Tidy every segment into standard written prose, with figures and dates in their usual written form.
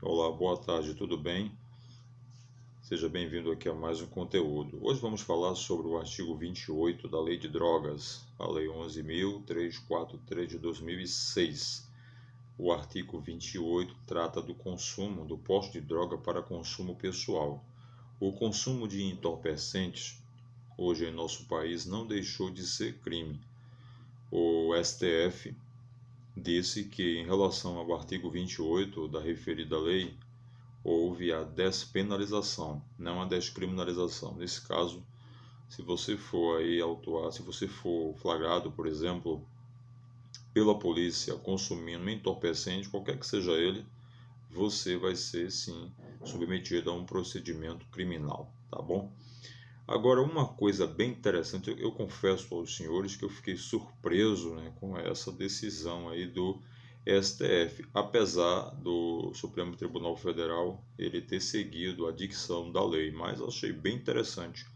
Olá, boa tarde, tudo bem? Seja bem-vindo aqui a mais um conteúdo. Hoje vamos falar sobre o artigo 28 da Lei de Drogas, a Lei 11.343 de 2006. O artigo 28 trata do consumo do porte de droga para consumo pessoal. O consumo de entorpecentes, hoje em nosso país, não deixou de ser crime. O STF disse que, em relação ao artigo 28 da referida lei, houve a despenalização, não a descriminalização. Nesse caso, se você for aí autuar, se você for flagrado, por exemplo, pela polícia consumindo um entorpecente, qualquer que seja ele, você vai ser sim submetido a um procedimento criminal, tá bom? Agora, uma coisa bem interessante, eu confesso aos senhores que eu fiquei surpreso, né, com essa decisão aí do STF, apesar do Supremo Tribunal Federal ele ter seguido a dicção da lei, mas achei bem interessante.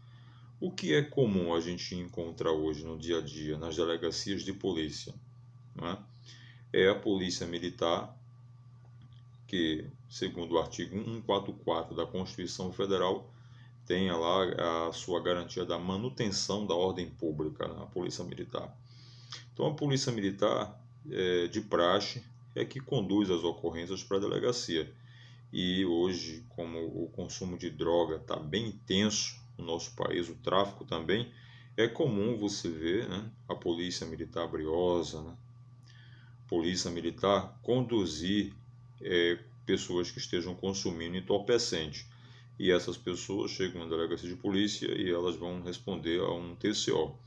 O que é comum a gente encontrar hoje no dia a dia nas delegacias de polícia, né? É a polícia militar, que, segundo o artigo 144 da Constituição Federal, tenha lá a sua garantia da manutenção da ordem pública na Polícia Militar. Então, a Polícia Militar, de praxe, é que conduz as ocorrências para a delegacia. E hoje, como o consumo de droga está bem intenso no nosso país, o tráfico também, é comum você ver, né, a Polícia Militar briosa, né, Polícia Militar conduzir pessoas que estejam consumindo entorpecente. E essas pessoas chegam na delegacia de polícia e elas vão responder a um TCO,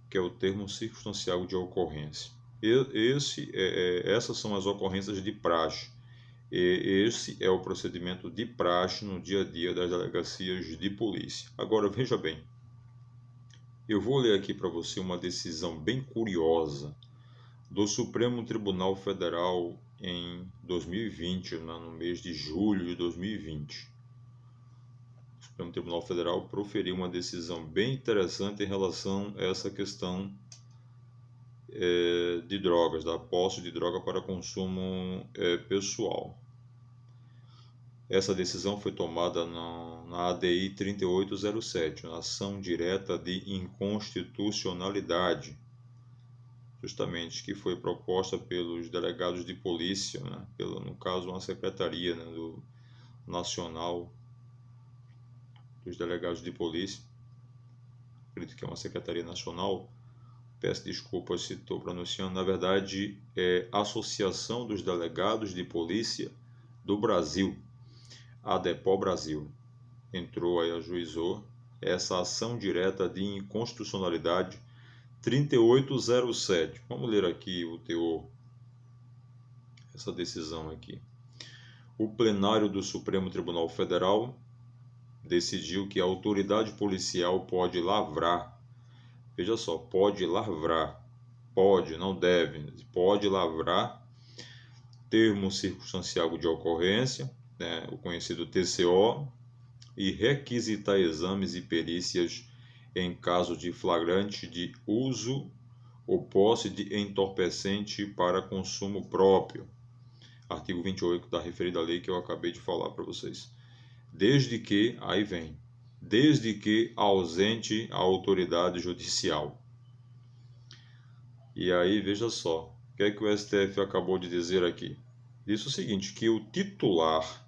que é o termo circunstancial de ocorrência. Essas são as ocorrências de praxe. Esse é o procedimento de praxe no dia a dia das delegacias de polícia. Agora, veja bem, eu vou ler aqui para você uma decisão bem curiosa do Supremo Tribunal Federal em 2020, no mês de julho de 2020. O Supremo Tribunal Federal proferiu uma decisão bem interessante em relação a essa questão de drogas, da posse de droga para consumo pessoal. Essa decisão foi tomada na ADI 3807, na ação direta de inconstitucionalidade, justamente, que foi proposta pelos delegados de polícia, né, no caso, uma secretaria, né, do nacional dos delegados de polícia, acredito que é uma secretaria nacional, peço desculpas se estou pronunciando, na verdade é Associação dos Delegados de Polícia do Brasil, ADEPO Brasil, entrou aí, ajuizou essa ação direta de inconstitucionalidade 3807. Vamos ler aqui o teor, essa decisão aqui. O plenário do Supremo Tribunal Federal decidiu que a autoridade policial pode lavrar, veja só, pode lavrar, pode, não deve, pode lavrar termo circunstancial de ocorrência, né, o conhecido TCO, e requisitar exames e perícias em caso de flagrante de uso ou posse de entorpecente para consumo próprio. Artigo 28 da referida lei que eu acabei de falar para vocês. Desde que, aí vem, desde que ausente a autoridade judicial. E aí, veja só, o que é que o STF acabou de dizer aqui? Diz o seguinte, que o titular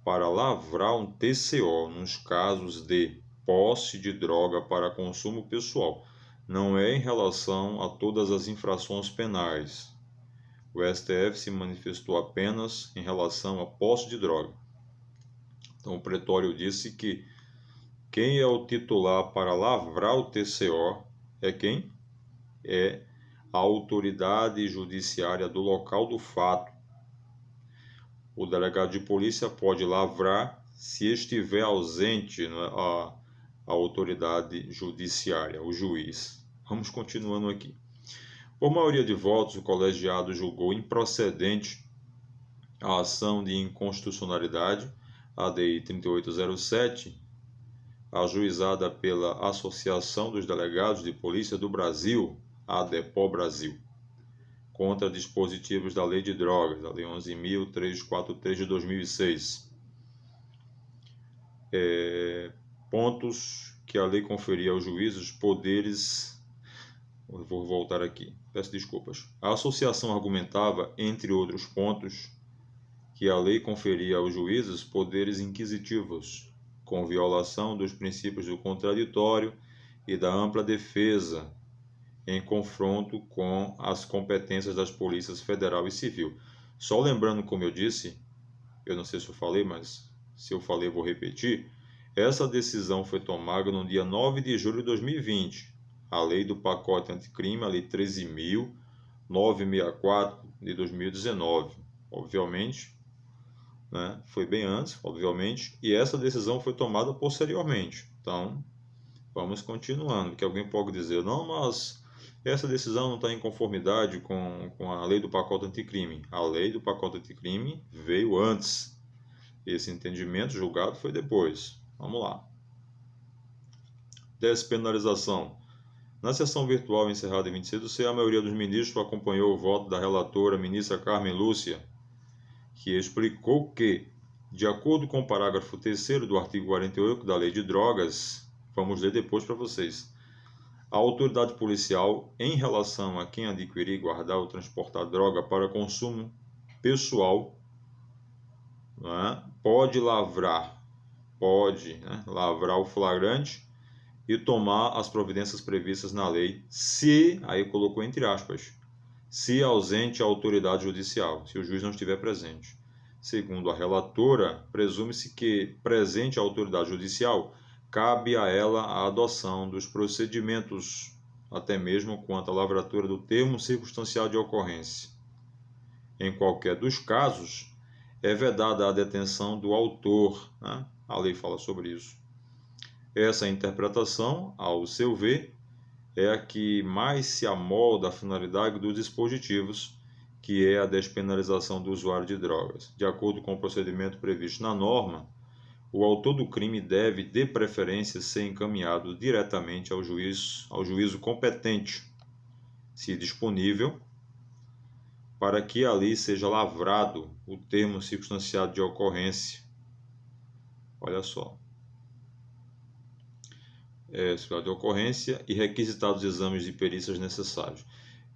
para lavrar um TCO nos casos de posse de droga para consumo pessoal não é em relação a todas as infrações penais. O STF se manifestou apenas em relação à posse de droga. Então, o pretório disse que quem é o titular para lavrar o TCO é quem? É a autoridade judiciária do local do fato. O delegado de polícia pode lavrar se estiver ausente, né, a autoridade judiciária, o juiz. Vamos continuando aqui. Por maioria de votos, o colegiado julgou improcedente a ação de inconstitucionalidade, ADI 3807, ajuizada pela Associação dos Delegados de Polícia do Brasil, ADEPO Brasil, contra dispositivos da Lei de Drogas, a Lei 11.343 de 2006. Pontos que a lei conferia aos juízes poderes... Vou voltar aqui, peço desculpas. A associação argumentava, entre outros pontos, que a lei conferia aos juízes poderes inquisitivos, com violação dos princípios do contraditório e da ampla defesa, em confronto com as competências das polícias federal e civil. Só lembrando, como eu disse, eu não sei se eu falei, mas se eu falei, vou repetir, essa decisão foi tomada no dia 9 de julho de 2020. A lei do pacote anticrime, a lei 13.964 de 2019. Obviamente, né, foi bem antes, obviamente, e essa decisão foi tomada posteriormente. Então, vamos continuando, que alguém pode dizer, não, mas essa decisão não está em conformidade com a lei do pacote anticrime. A lei do pacote anticrime veio antes. Esse entendimento julgado foi depois. Vamos lá. Despenalização. Na sessão virtual encerrada em 26 do CE, a maioria dos ministros acompanhou o voto da relatora, ministra Carmen Lúcia, que explicou que, de acordo com o parágrafo 3º do artigo 48 da Lei de Drogas, vamos ler depois para vocês, a autoridade policial, em relação a quem adquirir, guardar ou transportar droga para consumo pessoal, né, pode lavrar o flagrante e tomar as providências previstas na lei, se, aí colocou entre aspas, se ausente a autoridade judicial, se o juiz não estiver presente. Segundo a relatora, presume-se que, presente a autoridade judicial, cabe a ela a adoção dos procedimentos, até mesmo quanto à lavratura do termo circunstancial de ocorrência. Em qualquer dos casos, é vedada a detenção do autor, né? A lei fala sobre isso. Essa interpretação, ao seu ver, é a que mais se amolda à finalidade dos dispositivos, que é a despenalização do usuário de drogas. De acordo com o procedimento previsto na norma, o autor do crime deve, de preferência, ser encaminhado diretamente ao juízo competente, se disponível, para que ali seja lavrado o termo circunstanciado de ocorrência. Olha só. De ocorrência e requisitados exames de perícias necessários.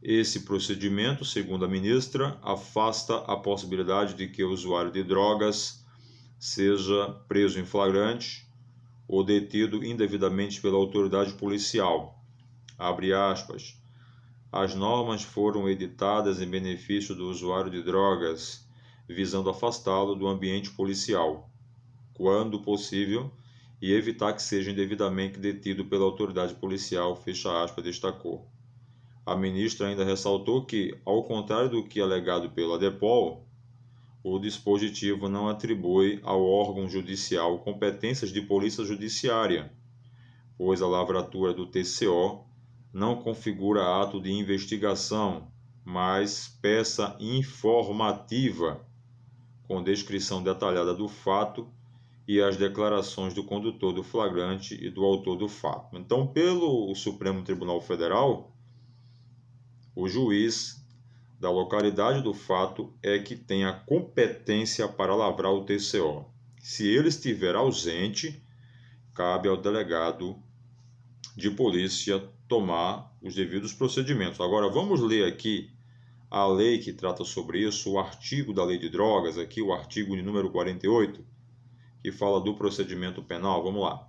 Esse procedimento, segundo a ministra, afasta a possibilidade de que o usuário de drogas seja preso em flagrante ou detido indevidamente pela autoridade policial. Abre aspas. As normas foram editadas em benefício do usuário de drogas, visando afastá-lo do ambiente policial, quando possível, e evitar que seja indevidamente detido pela autoridade policial, fecha aspas, destacou. A ministra ainda ressaltou que, ao contrário do que alegado pela DEPOL, o dispositivo não atribui ao órgão judicial competências de polícia judiciária, pois a lavratura do TCO não configura ato de investigação, mas peça informativa, com descrição detalhada do fato e as declarações do condutor do flagrante e do autor do fato. Então, pelo Supremo Tribunal Federal, o juiz da localidade do fato é que tem a competência para lavrar o TCO. Se ele estiver ausente, cabe ao delegado de polícia tomar os devidos procedimentos. Agora, vamos ler aqui a lei que trata sobre isso, o artigo da Lei de Drogas, aqui o artigo de número 48, que fala do procedimento penal. Vamos lá.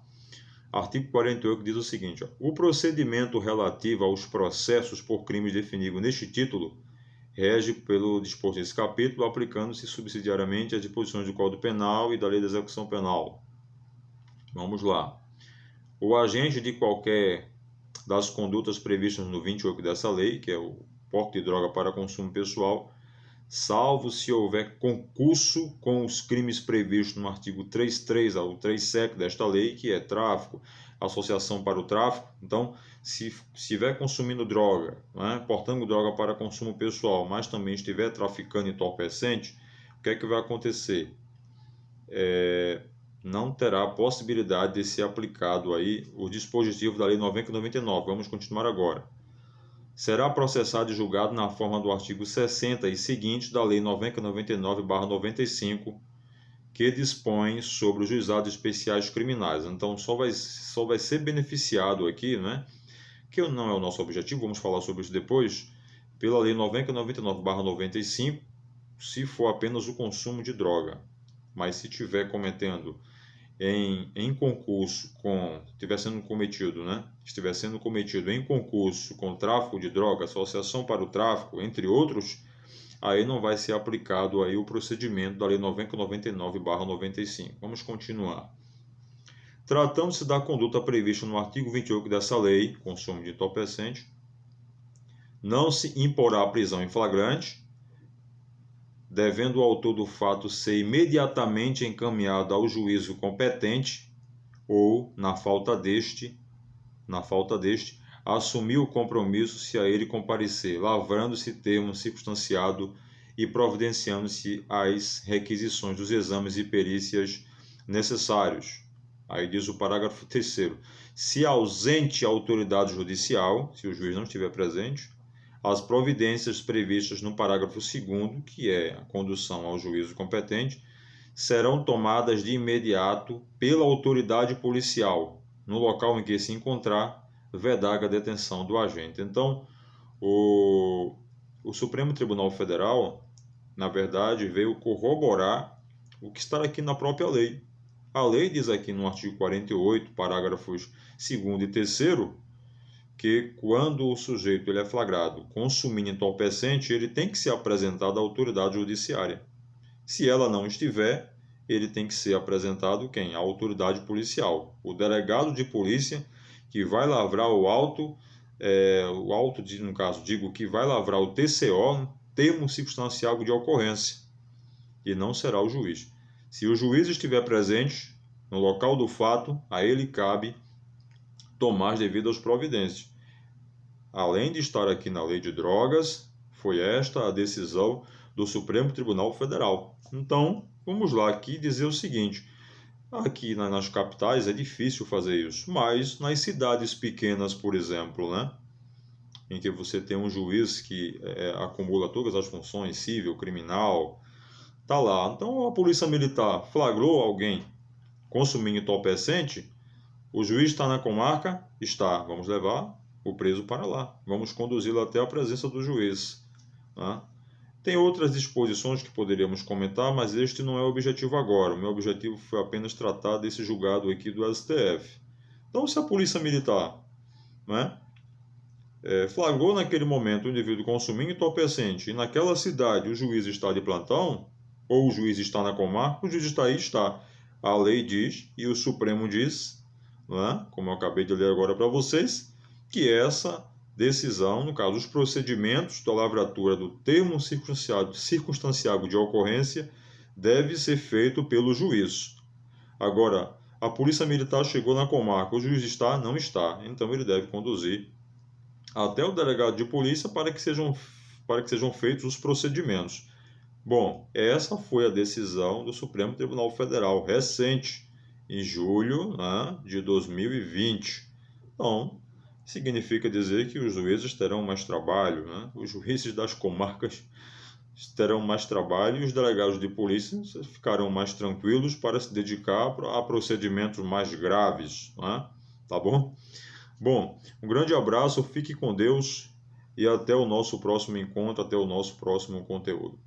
Artigo 48 diz o seguinte: o procedimento relativo aos processos por crimes definido neste título rege pelo disposto desse capítulo, aplicando-se subsidiariamente às disposições do Código Penal e da Lei de Execução Penal. Vamos lá. O agente de qualquer das condutas previstas no 28 dessa lei, que é o porte de droga para consumo pessoal, salvo se houver concurso com os crimes previstos no artigo 3.3 ao 3.7 desta lei, que é tráfico, associação para o tráfico. Então, se estiver consumindo droga, né, portando droga para consumo pessoal, mas também estiver traficando entorpecente, o que é que vai acontecer? Não terá possibilidade de ser aplicado aí o dispositivo da Lei 90/99. Vamos continuar agora. será processado e julgado na forma do artigo 60 e seguinte da Lei 9099/95, que dispõe sobre os juizados especiais criminais. Então, só vai ser beneficiado aqui, né? Que não é o nosso objetivo, vamos falar sobre isso depois, pela Lei 9099/95, se for apenas o consumo de droga. Mas se estiver cometendo em concurso estiver sendo cometido em concurso com tráfico de droga, associação para o tráfico, entre outros, aí não vai ser aplicado aí o procedimento da Lei 9099/95. Vamos continuar. Tratando-se da conduta prevista no artigo 28 dessa lei, consumo de entorpecente, não se imporá a prisão em flagrante, devendo o autor do fato ser imediatamente encaminhado ao juízo competente ou, na falta deste, assumir o compromisso se a ele comparecer, lavrando-se termo circunstanciado e providenciando-se as requisições dos exames e perícias necessários. Aí diz o parágrafo 3º. Se ausente a autoridade judicial, se o juiz não estiver presente, as providências previstas no parágrafo 2º, que é a condução ao juízo competente, serão tomadas de imediato pela autoridade policial, no local em que se encontrar, vedada a detenção do agente. Então, o Supremo Tribunal Federal, na verdade, veio corroborar o que está aqui na própria lei. A lei diz aqui no artigo 48, parágrafos 2º e 3º, que quando o sujeito ele é flagrado consumindo entorpecente, ele tem que ser apresentado à autoridade judiciária. Se ela não estiver, ele tem que ser apresentado quem? A autoridade policial. O delegado de polícia que vai lavrar no caso, digo que vai lavrar o TCO, termo circunstanciado de ocorrência, e não será o juiz. Se o juiz estiver presente no local do fato, a ele cabe tomar as devidas providências. Além de estar aqui na lei de drogas, foi esta a decisão do Supremo Tribunal Federal. Então, vamos lá aqui dizer o seguinte: aqui nas capitais é difícil fazer isso, mas nas cidades pequenas, por exemplo, né, em que você tem um juiz que acumula todas as funções, civil, criminal, tá lá. Então, a polícia militar flagrou alguém consumindo entorpecente, o juiz está na comarca? Está. Vamos levar o preso para lá. Vamos conduzi-lo até a presença do juiz. Né? Tem outras disposições que poderíamos comentar, mas este não é o objetivo agora. O meu objetivo foi apenas tratar desse julgado aqui do STF. Então, se a polícia militar, né, flagrou naquele momento o indivíduo consumindo entorpecente e naquela cidade o juiz está de plantão, ou o juiz está na comarca, o juiz está aí, está. A lei diz e o Supremo diz, né, como eu acabei de ler agora para vocês, que essa decisão, no caso, os procedimentos da lavratura do termo circunstanciado de ocorrência deve ser feito pelo juiz. Agora, a polícia militar chegou na comarca, o juiz está? Não está. Então ele deve conduzir até o delegado de polícia para que sejam feitos os procedimentos. Bom, essa foi a decisão do Supremo Tribunal Federal, recente, em julho, né, de 2020. Então, significa dizer que os juízes terão mais trabalho, né? Os juízes das comarcas terão mais trabalho e os delegados de polícia ficarão mais tranquilos para se dedicar a procedimentos mais graves, né? Tá bom? Bom, um grande abraço, fique com Deus e até o nosso próximo encontro, até o nosso próximo conteúdo.